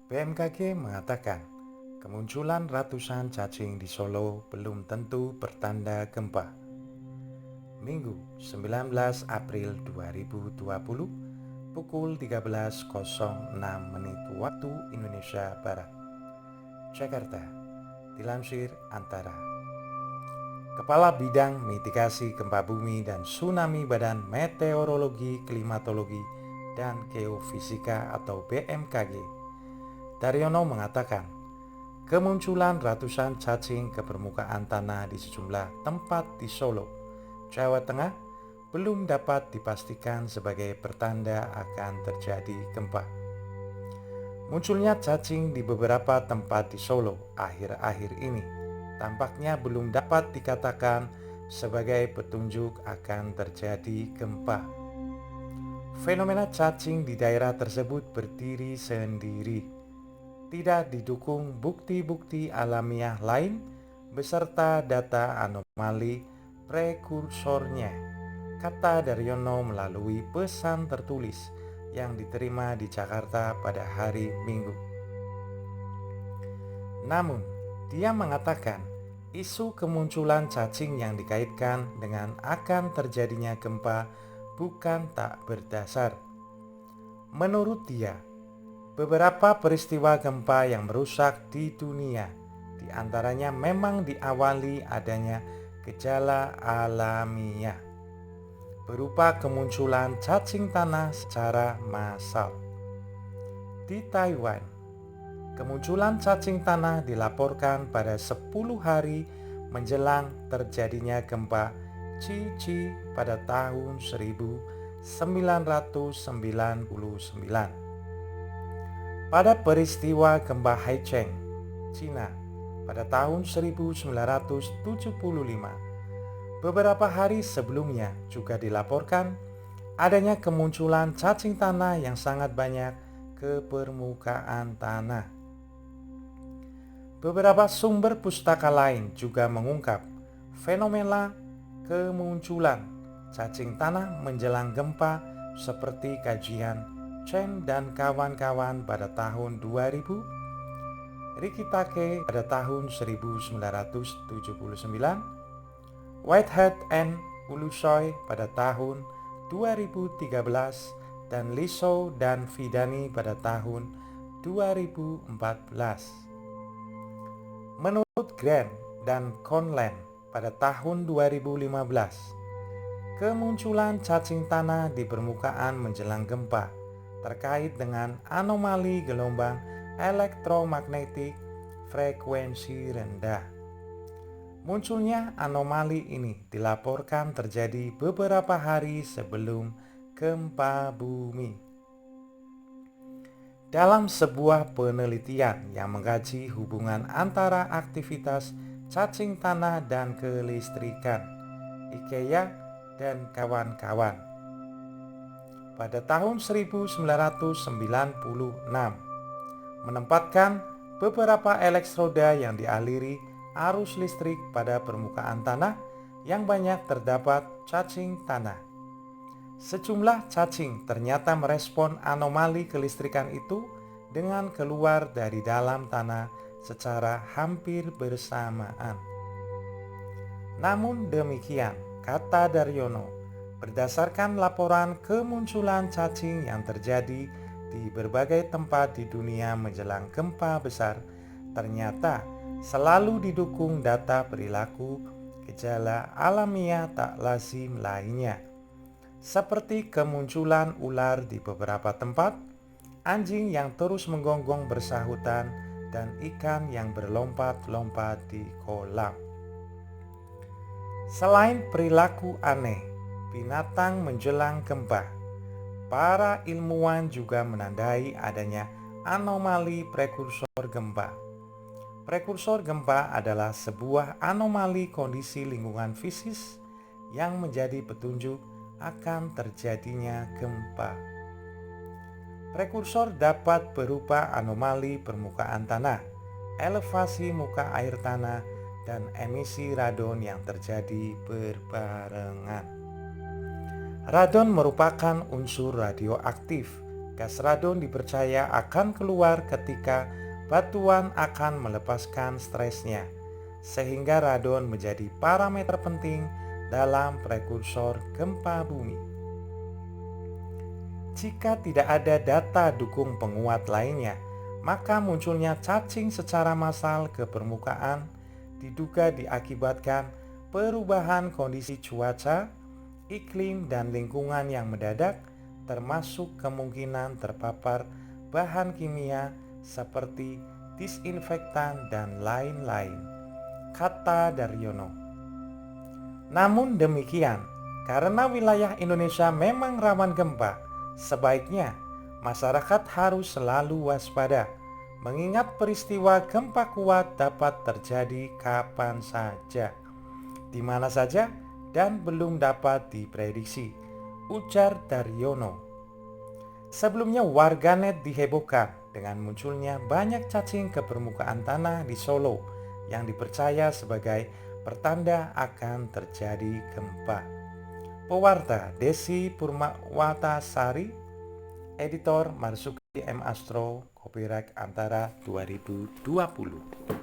BMKG mengatakan, kemunculan ratusan cacing di Solo belum tentu pertanda gempa. Minggu 19 April 2020 pukul 13.06 waktu Indonesia Barat. Jakarta, dilansir Antara. Kepala Bidang Mitigasi Gempa Bumi dan Tsunami Badan Meteorologi, Klimatologi, dan Geofisika atau BMKG Daryono mengatakan, kemunculan ratusan cacing ke permukaan tanah di sejumlah tempat di Solo, Jawa Tengah belum dapat dipastikan sebagai pertanda akan terjadi gempa. Munculnya cacing di beberapa tempat di Solo akhir-akhir ini tampaknya belum dapat dikatakan sebagai petunjuk akan terjadi gempa. Fenomena cacing di daerah tersebut berdiri sendiri, tidak didukung bukti-bukti alamiah lain beserta data anomali prekursornya, kata Daryono melalui pesan tertulis yang diterima di Jakarta pada hari Minggu. Namun, dia mengatakan isu kemunculan cacing yang dikaitkan dengan akan terjadinya gempa bukan tak berdasar. Menurut dia, beberapa peristiwa gempa yang merusak di dunia, di antaranya memang diawali adanya gejala alamiah, berupa kemunculan cacing tanah secara massal. Di Taiwan, kemunculan cacing tanah dilaporkan pada 10 hari menjelang terjadinya gempa Chi pada tahun 1999. Pada peristiwa gempa Haicheng, Cina, pada tahun 1975, beberapa hari sebelumnya juga dilaporkan adanya kemunculan cacing tanah yang sangat banyak ke permukaan tanah. Beberapa sumber pustaka lain juga mengungkap fenomena kemunculan cacing tanah menjelang gempa seperti kajian Chen dan kawan-kawan pada tahun 2000, Rikitake pada tahun 1979, Whitehead and Ulusoy pada tahun 2013, dan Lisou dan Vidani pada tahun 2014. Menurut Grant dan Conlon pada tahun 2015, kemunculan cacing tanah di permukaan menjelang gempa terkait dengan anomali gelombang elektromagnetik frekuensi rendah. Munculnya anomali ini dilaporkan terjadi beberapa hari sebelum gempa bumi. Dalam sebuah penelitian yang mengkaji hubungan antara aktivitas cacing tanah dan kelistrikan, IKEA dan kawan-kawan pada tahun 1996 menempatkan beberapa elektroda yang dialiri arus listrik pada permukaan tanah yang banyak terdapat cacing tanah. Sejumlah cacing ternyata merespon anomali kelistrikan itu dengan keluar dari dalam tanah secara hampir bersamaan. Namun demikian, kata Daryono, berdasarkan laporan kemunculan cacing yang terjadi di berbagai tempat di dunia menjelang gempa besar, ternyata selalu didukung data perilaku gejala alamiah tak lazim lainnya, seperti kemunculan ular di beberapa tempat, anjing yang terus menggonggong bersahutan, dan ikan yang berlompat-lompat di kolam. Selain perilaku aneh binatang menjelang gempa, para ilmuwan juga menandai adanya anomali prekursor gempa. Prekursor gempa adalah sebuah anomali kondisi lingkungan fisik yang menjadi petunjuk akan terjadinya gempa. Prekursor dapat berupa anomali permukaan tanah, elevasi muka air tanah, dan emisi radon yang terjadi berbarengan. Radon merupakan unsur radioaktif. Gas radon dipercaya akan keluar ketika batuan akan melepaskan stresnya, sehingga radon menjadi parameter penting dalam prekursor gempa bumi. Jika tidak ada data dukung penguat lainnya, maka munculnya cacing secara massal ke permukaan diduga diakibatkan perubahan kondisi cuaca, iklim, dan lingkungan yang mendadak, termasuk kemungkinan terpapar bahan kimia seperti disinfektan dan lain-lain, kata Daryono. Namun demikian, karena wilayah Indonesia memang rawan gempa, sebaiknya masyarakat harus selalu waspada, mengingat peristiwa gempa kuat dapat terjadi kapan saja, di mana saja, dan belum dapat diprediksi, ujar Daryono. Sebelumnya warganet dihebohkan dengan munculnya banyak cacing ke permukaan tanah di Solo yang dipercaya sebagai pertanda akan terjadi gempa. Pewarta Desi Purmawatasari, editor Marsuki M. Astro, Copyright Antara 2020.